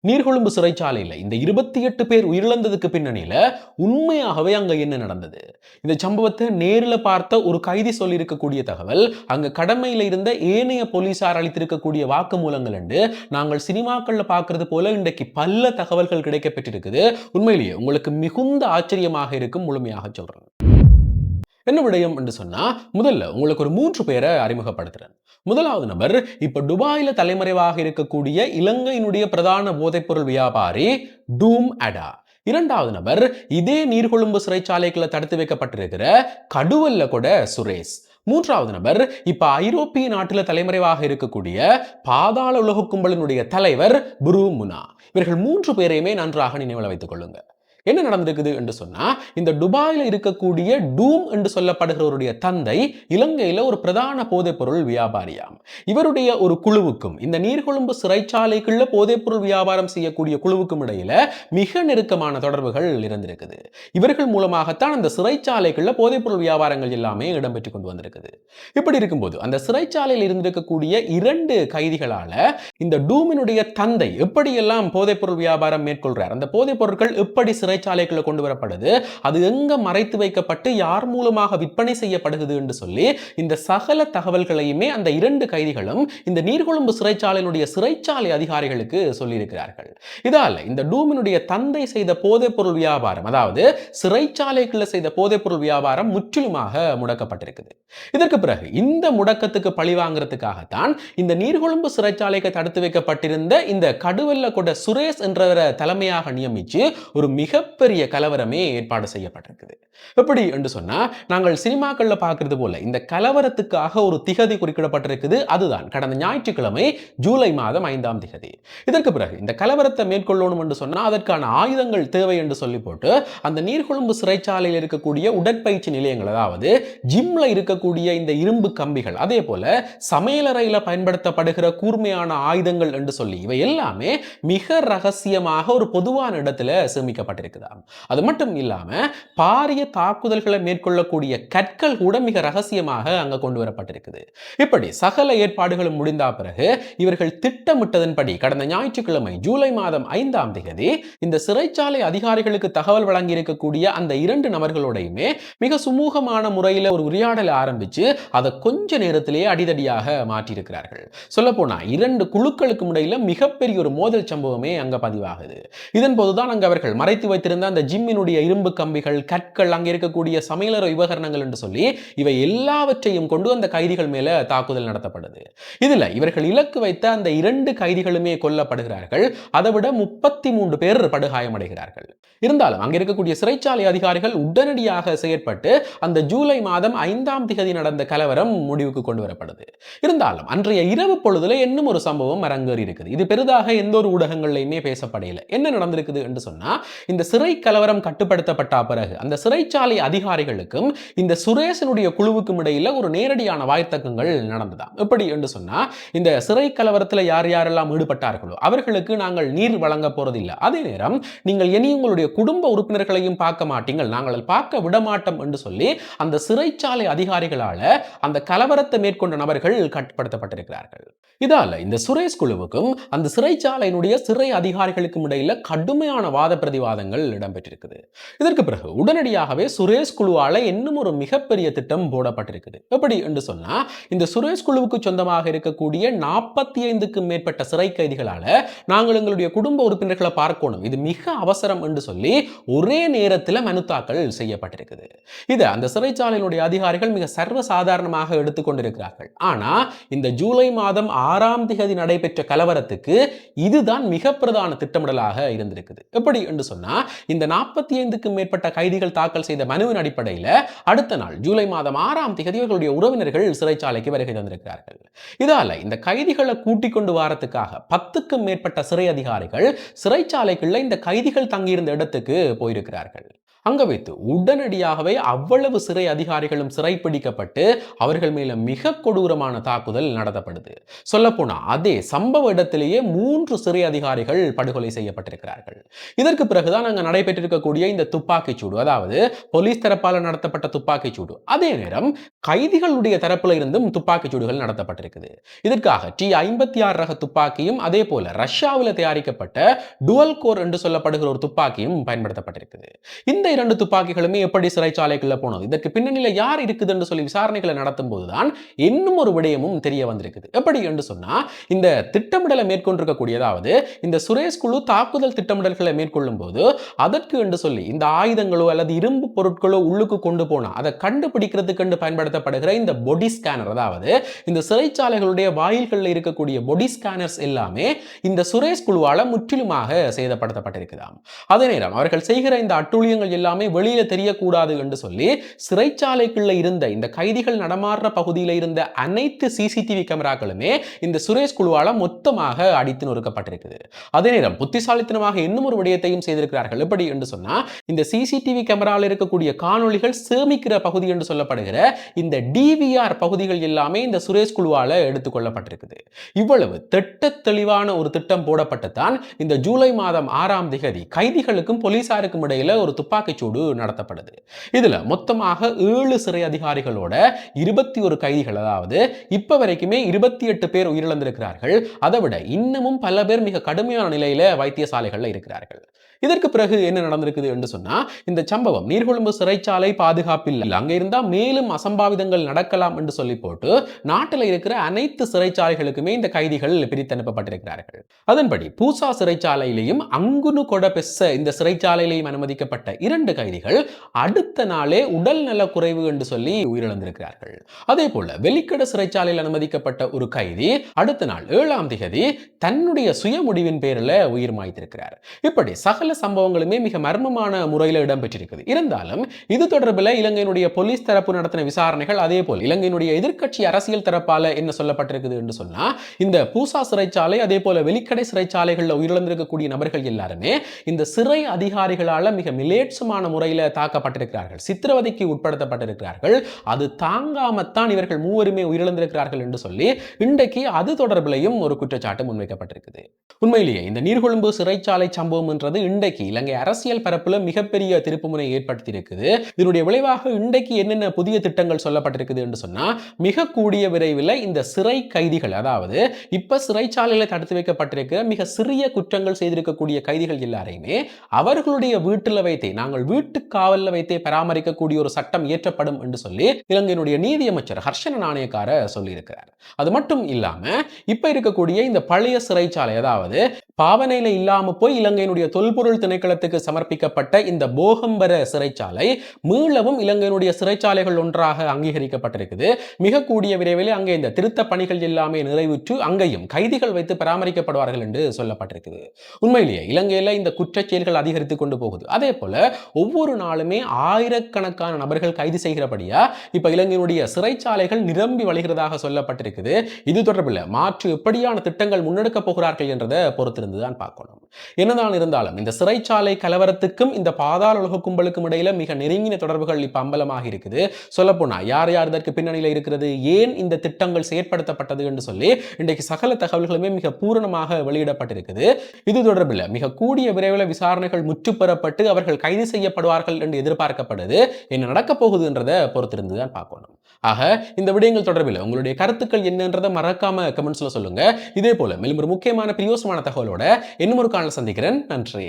நீர்கொழும்பு சிறைச்சாலையில் இந்த 28 பேர் உயிரிழந்ததுக்கு பின்னணியில உண்மையாகவே அங்க என்ன நடந்தது? இந்த சம்பவத்தை நேரில் பார்த்த ஒரு கைதி சொல்லி இருக்கக்கூடிய தகவல், அங்க கடமையில இருந்த ஏனைய போலீசார் அளித்திருக்கக்கூடிய வாக்குமூலங்கள் என்று நாங்கள் சினிமாக்கள்ல பார்க்கிறது போல இன்றைக்கு பல தகவல்கள் கிடைக்கப்பட்டிருக்குது. உண்மையிலேயே உங்களுக்கு மிகுந்த ஆச்சரியமாக இருக்கும். முழுமையாக சொல்றேன். என்ன விடயம் என்று சொன்னா, முதல்ல உங்களுக்கு ஒரு 3 பேரை அறிமுகப்படுத்துறேன். முதலாவது நபர் இப்ப துபாயில தலைமறைவாக இருக்கக்கூடிய இலங்கையினுடைய பிரதான போதைப்பொருள் வியாபாரி டூம் அடா. இரண்டாவது நபர் இதே நீர்கொழும்பு சிறைச்சாலைக்குள்ள தடுத்து வைக்கப்பட்டிருக்கிற கடுவல்ல கூட சுரேஷ். மூன்றாவது நபர் இப்ப ஐரோப்பிய நாட்டில் தலைமறைவாக இருக்கக்கூடிய பாதாள உலக கும்பலினுடைய தலைவர் புரு முனா. இவர்கள் 3 பேரையுமே நன்றாக நினைவில் வைத்துக் கொள்ளுங்க. என்ன நடந்திருக்குது என்று சொன்னா, இந்த துபாயில இருக்கக்கூடிய டூம் என்று சொல்லப்படுகிறவருடைய தந்தை இலங்கையில ஒரு பிரதான போதைப்பொருள் வியாபாரியாம். இவருடைய ஒரு குழுவுக்கும் இந்த நீர்கொழும்பு சிறைச்சாலைக்குள்ள போதைப்பொருள் வியாபாரம் செய்யக்கூடிய குழுவுக்கும் இடையில மிக நெருக்கமான தொடர்புகள் இருந்திருக்குது. இவர்கள் மூலமாகத்தான் அந்த சிறைச்சாலைக்குள்ள போதைப்பொருள் வியாபாரங்கள் எல்லாமே இடம்பெற்றுக் கொண்டு வந்திருக்குது. இப்படி இருக்கும்போது அந்த சிறைச்சாலையில் இருந்திருக்கக்கூடிய 2 கைதிகளால இந்த டூமினுடைய தந்தை எப்படியெல்லாம் போதைப்பொருள் வியாபாரம் மேற்கொள்றார், அந்த போதைப் பொருட்கள் எப்படி சிறைச்சாலைக்குள்ள கொண்டு வரப்படுது, அது எங்க மறைத்து வைக்கப்பட்டு யார் மூலமாக விற்பனை செய்யப்படுகிறது என்று சொல்லி இந்த சகல தகவல்களையுமே அந்த 2 கைதிகளும் இந்த நீர்கொழும்பு சிறைச்சாலையினுடைய சிறைச்சாலை அதிகாரிகளுக்கு சொல்லியிருக்கிறார்கள். இதால இந்த டூமினுடைய தந்தை செய்த போதைப்பொருள் வியாபாரம், அதாவது சிறைச்சாலைக்குள்ள செய்த போதைப்பொருள் வியாபாரம் முற்றிலுமாக முடக்கப்பட்டிருக்குது. இதற்கு பிறகு இந்த முடக்கத்துக்கு பழி வாங்குறதுக்காகத்தான் இந்த நீர்கொழும்பு சிறைச்சாலைக்கு தடுத்து வைக்கப்பட்டிருந்த இந்த கடுவல்ல கூட சுரேஷ் என்றவரை தலைமையாக நியமிச்சு ஒரு மிகப்பெரிய கலவரமே ஏற்பாடு செய்யப்பட்டிருக்குது. எப்படி என்று சொன்னா, நாங்கள் சினிமாக்கள்ல பார்க்கிறது போல இந்த கலவரத்துக்காக ஒரு திகதி குறிப்பிடப்பட்டிருக்குது. அதுதான் கடந்த ஞாயிற்றுக்கிழமை ஜூலை மாதம் 5ஆம் திகதி. இதற்கு பிறகு இந்த கலவரத்தை மேற்கொள்ளணும் என்று சொன்னா அதற்கான ஆயுதங்கள் தேவை என்று சொல்லி போட்டு அந்த நீர்கொழும்பு சிறைச்சாலையில் இருக்கக்கூடிய உடற்பயிற்சி நிலையங்கள், அதாவது ஜிம்ல இருக்கக்கூடிய இந்த இரும்பு கம்பிகள், அதே போல சமையலறையில பயன்படுத்தப்படுகிற கூர்மையான ஆயுதங்கள் என்று சொல்லி இவை எல்லாமே மிக ரகசியமாக ஒரு பொதுவான இடத்துல சேமிக்கப்பட்டிருக்குதாம். அது மட்டும் இல்லாம பாரிய தாக்குதல்களை மேற்கொள்ளக்கூடிய கற்கள் கூட மிக ரகசியமாக அங்க கொண்டு வரப்பட்டிருக்குது. இப்படி சகல ஏற்பாடுகளும் முடிந்த பிறகு இவர்கள் திட்டமிட்டதன்படி கடந்த ஞாயிற்றுக்கிழமை ஜூலை மாதம் 5ஆம் தேதி இந்த சிறைச்சாலை அதிகாரிகளுக்கு தகவல் வழங்கி இருக்கக்கூடிய அந்த 2 நபர்களோடையுமே மிக சுமூகமான முறையில் ஒரு உரையாடலை ஆரம்பிச்சு அதை கொஞ்ச நேரத்திலேயே அடிதடியாக மாற்றியிருக்கிறார்கள். சொல்ல போனா 2 குழுக்களுக்கு இடையில மிகப்பெரிய ஒரு மோதல் சம்பவமே அங்க பதிவாகுது. இதன் போதுதான் அங்க அவர்கள் மறைத்து வைத்திருந்த அந்த ஜிம்மினுடைய இரும்பு கம்பிகள், கற்கள், அங்க இருக்கக்கூடிய சமையலறை உபகரணங்கள் என்று சொல்லி இவை எல்லாவற்றையும் கொண்டு அந்த கைதிகள் மேல தாக்குதல் நடத்தப்படுது. இதுல இவர்கள் இலக்கு வைத்த அந்த 2 கைதிகளுமே கொல்லப்படுகிறார்கள். அதை விட 33 பேர் படுகாயமடைகிறார்கள். இருந்தாலும் அங்க இருக்கக்கூடிய சிறைச்சாலை அதிகாரிகள் உடனடியாக செயற்பட்டு அந்த ஜூலை மாதம் 5ஆம் தேதி நடந்த கலவரம் முடிவுக்கு கொண்டு வரப்படுது. இருந்தாலும் அன்றைய இரவு பொழுதுல இன்னும் ஒரு சம்பவம் அரங்கேறி இருக்குது. இது பெரிதாக எந்த ஒரு ஊடகங்கள்லையுமே பேசப்படல. என்ன நடந்திருக்குது என்று சொன்னா, இந்த சிறை கலவரம் கட்டுப்படுத்தப்பட்ட பிறகு அந்த சிறைச்சாலை அதிகாரிகளுக்கும் இந்த சுரேஷனுடைய குழுவுக்கும் இடையில ஒரு நேரடியான வாய்த்தக்கங்கள் நடந்ததாம். எப்படி என்று சொன்னா, இந்த சிறை கலவரத்தில் யார் யாரெல்லாம் ஈடுபட்டார்களோ அவர்களுக்கு நாங்கள் நீர் வழங்க போறதில்லை, அதே நேரம் நீங்கள் இனி உங்களுடைய குடும்ப உறுப்பினர்களையும் பார்க்க மாட்டீங்கள், நாங்கள் பார்க்க விடமாட்டோம் என்று சொல்லி அந்த சிறைச்சாலை அதிகாரிகளால அந்த கலவரத்தை மேற்கொண்ட நபர்கள் கட்டுப்படுத்தப்பட்டிருக்கிறார்கள். இதால இந்த சுரேஷ் குழுவுக்கும் அந்த சிறைச்சாலையினுடைய சிறை அதிகாரிகளுக்கும் இடையில கடுமையான வாத பிரதிவாதங்கள் இடம்பெற்றிருக்குது. இதற்கு பிறகு உடனடியாகவே சுரேஷ் குழுவால இன்னும் ஒரு மிகப்பெரிய திட்டம் போடப்பட்டிருக்குது. எப்படி என்று சொன்னா, இந்த சுரேஷ் குழுவுக்கு சொந்தமாக இருக்கக்கூடிய 45க்கும் மேற்பட்ட சிறை கைதிகளால நாங்கள் எங்களுடைய குடும்ப உறுப்பினர்களை பார்க்கணும், இது மிக அவசரம் என்று சொல்லி ஒரே நேரத்தில் மனு தாக்கல் செய்யப்பட்டிருக்குது. இதை அந்த சிறைச்சாலையினுடைய அதிகாரிகள் மிக சர்வசாதாரணமாக எடுத்துக்கொண்டிருக்கிறார்கள். ஆனா இந்த ஜூலை மாதம் 6ஆம் தேதி நடைபெற்ற கலவரத்துக்கு இதுதான் மிக பிரதான திட்டமிடலாக இருந்திருக்குது. எப்படி என்று சொன்னா, இந்த 45க்கும் மேற்பட்ட கைதிகள் தாக்கல் செய்த மனுவின் அடிப்படையில் அடுத்த நாள் ஜூலை மாதம் 6ஆம் தேதி இவர்களுடைய உறவினர்கள் சிறைச்சாலைக்கு வருகை தந்திருக்கிறார்கள். இதால இந்த கைதிகளை கூட்டிக் கொண்டு வரத்துக்காக 10க்கும் மேற்பட்ட சிறை அதிகாரிகள் சிறைச்சாலைக்குள்ள இந்த கைதிகள் தங்கியிருந்த இடத்துக்கு போயிருக்கிறார்கள். அங்க வைத்து உடனடியாகவே அவ்வளவு சிறை அதிகாரிகளும் சிறைப்பிடிக்கப்பட்டு அவர்கள் மேல மிக கொடூரமான தாக்குதல் நடத்தப்படுது. சொல்லப்போனா அதே சம்பவ இடத்திலேயே 3 சிறை அதிகாரிகள் படுகொலை செய்யப்பட்டிருக்கிறார்கள். இதற்கு பிறகுதான் அங்க நடைபெற்றிருக்கக்கூடிய இந்த துப்பாக்கிச் சூடு, அதாவது போலீஸ் தரப்பால் நடத்தப்பட்ட துப்பாக்கிச் சூடு, அதே நேரம் கைதிகளுடைய தரப்புல இருந்தும் துப்பாக்கிச் சூடுகள் நடத்தப்பட்டிருக்குது. இதற்காக T-56 ரக துப்பாக்கியும் அதே போல ரஷ்யாவில் தயாரிக்கப்பட்ட டுவல் கோர் என்று சொல்லப்படுகிற ஒரு துப்பாக்கியும் பயன்படுத்தப்பட்டிருக்குது. இந்த 2 துப்பாக்கிகளுமே எப்படி சிறைச்சாலைக்குள்ள போனது, இதற்கு பின்னணியில யார் இருக்குது என்று சொல்லி விசாரணைகளை நடத்தும் போதுதான் இன்னும் ஒரு விடயமும் தெரிய வந்திருக்குது. எப்படி என்று சொன்னா, இந்த திட்டமிடலை மேற்கொண்டிருக்கக்கூடிய, அதாவது இந்த சுரேஷ் குழு தாக்குதல் திட்டமிடல்களை மேற்கொள்ளும் போது அதற்கு என்று சொல்லி இந்த ஆயுதங்களோ அல்லது இரும்பு பொருட்களோ உள்ளுக்கு கொண்டு போனா அதை கண்டுபிடிக்கிறதுக்கு என்று பயன்படுத்தப்படுகிற இந்த பொடி ஸ்கேனர், அதாவது இந்த சிறைச்சாலைகளுடைய வாயில்களில் இருக்கக்கூடிய பொடி ஸ்கேனர்ஸ் எல்லாமே இந்த சுரேஷ் குழுவால முற்றிலுமாக சேதப்படுத்தப்பட்டிருக்குதாம். அதே நேரம் அவர்கள் செய்கிற இந்த அட்டூழியங்கள் எல்லாமே வெளியில தெரியக்கூடாது என்று சொல்லி சிறைச்சாலைக்குள்ள இருந்த இந்த கைதிகள் நடமாடுற பகுதியில் இருந்த அனைத்து சிசிடிவி கேமராக்களுமே இந்த சுரேஷ் குழுவால மொத்தமாக அடித்து நொறுக்கப்பட்டிருக்குது. அதே நேரம் புத்திசாலித்தனமாக இன்னும் ஒரு விடயத்தையும் செய்திருக்கிறார்கள். எப்படி என்று சொன்னா, இந்த சிசிடிவி கேமராவில் இருக்கக்கூடிய காணொளிகள் சேமிக்கிற பகுதி என்று சொல்லப்படுகிற இந்த டிவிஆர் பகுதிகள் எல்லாமே இந்த சுரேஷ் குழுவால எடுத்துக்கொள்ளப்பட்டிருக்குது. இவ்வளவு திட்ட தெளிவான ஒரு திட்டம் போடப்பட்டுத்தான் இந்த ஜூலை மாதம் 6ஆம் தேதி கைதிகளுக்கும் போலீசாருக்கும் இடையில ஒரு துப்பாக்கிச் சூடு நடத்தப்படுது. இதுல மொத்தமாக 7 சிறை அதிகாரிகளோட 21 கைதிகள், அதாவது இப்ப வரைக்குமே 28 பேர் உயிரிழந்திருக்கிறார்கள். அதை விட இன்னமும் பல பேர் மிக கடுமையான நிலையில வைத்தியசாலைகள்ல இருக்கிறார்கள். இதற்கு பிறகு என்ன நடந்திருக்குது என்று சொன்னா, இந்த சம்பவம் நீர்கொழும்பு சிறைச்சாலை பாதுகாப்பில் அங்க இருந்தா மேலும் அசம்பாவிதங்கள் நடக்கலாம் என்று சொல்லி போட்டு நாட்டில் இருக்கிற அனைத்து சிறைச்சாலைகளுக்குமே இந்த கைதிகள் பிரித்தனுப்பப்பட்டிருக்கிறார்கள். அதன்படி பூசா சிறைச்சாலையிலையும் அங்குனு கொடபெஸ்ஸ இந்த சிறைச்சாலையிலையும் அனுமதிக்கப்பட்ட 2 கைதிகள் அடுத்த நாளே உடல் நல குறைவு என்று சொல்லி உயிரிழந்திருக்கிறார்கள். அதே போல வெலிக்கட சிறைச்சாலையில் அனுமதிக்கப்பட்ட ஒரு கைதி அடுத்த நாள் 7ஆம் தேதி தன்னுடைய சுய முடிவின் பேரில் உயிர் மாய்த்திருக்கிறார். இப்படி சகல சம்பவங்களுமே மிக மர்மமான முறையில் இடம்பெற்றிருக்குது. இருந்தாலும் இது தொடர்பில் இலங்கையினுடைய போலீஸ் தரப்பு நடத்தின விசாரணைகள், அதே போல் இலங்கையினுடைய எதிர்க்கட்சி அரசியல் தரப்பால என்ன சொல்லப்பட்டிருக்குது என்று சொன்னா, இந்த பூசா சிறைச்சாலை அதே போல வெளிக்கடை சிறைச்சாலைகளில் உயிரிழந்திருக்கக்கூடிய நபர்கள் எல்லாருமே இந்த சிறை அதிகாரிகளால மிக மிலேட்சமான முறையில் தாக்கப்பட்டிருக்கிறார்கள், சித்திரவதைக்கு உட்படுத்தப்பட்டிருக்கிறார்கள். அது தாங்காமத்தான் இவர்கள் மூவருமே உயிரிழந்திருக்கிறார்கள் என்று சொல்லி இன்றைக்கு அது தொடர்பிலையும் ஒரு குற்றச்சாட்டு முன்வைக்கப்பட்டிருக்குது. உண்மையிலேயே இந்த நீர்கொழும்பு சிறைச்சாலை சம்பவம் என்றது இன்றைக்கு இலங்கை அரசியல் பரப்புல மிகப்பெரிய திருப்புமுனை ஏற்படுத்தி இருக்குது. இதனுடைய விளைவாக இன்றைக்கு என்னென்ன புதிய திட்டங்கள் சொல்லப்பட்டிருக்குது என்று சொன்னா, மிக கூடிய விரைவில் இந்த சிறை கைதிகள், அதாவது இப்ப சிறைச்சாலையில தடுத்து வைக்கப்பட்டிருக்கிற மிக சிறிய குற்றங்கள் செய்திருக்கக்கூடிய கைதிகள் எல்லாரையுமே அவர்களுடைய வீட்டில் வைத்தே, நாங்கள் வீட்டு காவலில் வைத்தே பராமரிக்கக்கூடிய ஒரு சட்டம் இயற்றப்படும் என்று சொல்லி இலங்கையினுடைய நீதியமைச்சர் ஹர்ஷன நாணயக்கார சொல்லியிருக்கிறார். அது மட்டும் இல்லாம இப்ப இருக்கக்கூடிய இந்த பழைய சிறைச்சாலை, அதாவது பாவனையில இல்லாம போய் இலங்கையினுடைய தொல்பொருள் திணைக்களத்துக்கு சமர்ப்பிக்கப்பட்ட இந்த போகம்பர சிறைச்சாலை மீளவும் இலங்கையினுடைய சிறைச்சாலைகள் ஒன்றாக அங்கீகரிக்கப்பட்டிருக்குது. மிக கூடிய விரைவில் அங்கே இந்த திருத்த பணிகள் எல்லாமே நிறைவுற்று அங்கேயும் கைதிகள் வைத்து பராமரிக்கப்படுவார்கள் என்று சொல்லப்பட்டிருக்குது. உண்மையிலேயே இலங்கையில இந்த குற்றச் செயல்கள் அதிகரித்துக் கொண்டு போகுது. அதே போல ஒவ்வொரு நாளுமே ஆயிரக்கணக்கான நபர்கள் கைது செய்கிறபடியா இப்ப இலங்கையினுடைய சிறைச்சாலைகள் நிரம்பி வழிகிறதாக சொல்லப்பட்டிருக்குது. இது தொடர்பில் மாற்று எப்படியான திட்டங்கள் முன்னெடுக்க போகிறார்கள் என்றதை பொறுத்திருந்துதான் பார்க்கணும். என்னதான் இருந்தாலும் இந்த சிறைச்சாலை கலவரத்துக்கும் இந்த பாதாள உலக கும்பலுக்கும் இடையில மிக நெருங்கின தொடர்புகள் இப்ப அம்பலமாக இருக்குது. சொல்லப்போனா யார் யார் இதற்கு பின்னணியில் இருக்கிறது, ஏன் இந்த திட்டங்கள் செயற்படுத்தப்பட்டது என்று சொல்லி இன்றைக்கு சகல தகவல்களுமே மிக பூரணமாக வெளியிடப்பட்டிருக்குது. இது தொடர்பில் மிக கூடிய விரைவில் விசாரணைகள் முற்றுப்பெறப்பட்டு அவர்கள் கைது செய்யப்படுவார்கள் என்று எதிர்பார்க்கப்படுது. என்ன நடக்க போகுது என்றதை பொறுத்திருந்துதான் பார்க்கணும். ஆக இந்த விடயங்கள் தொடர்பில் உங்களுடைய கருத்துக்கள் என்னன்றதை மறக்காம கமெண்ட்ஸ்ல சொல்லுங்க. இதே போல மேலும் ஒரு முக்கியமான பிரியோசமான தகவலோட இன்னும் ஒரு காணொளியில் சந்திக்கிறேன். நன்றி.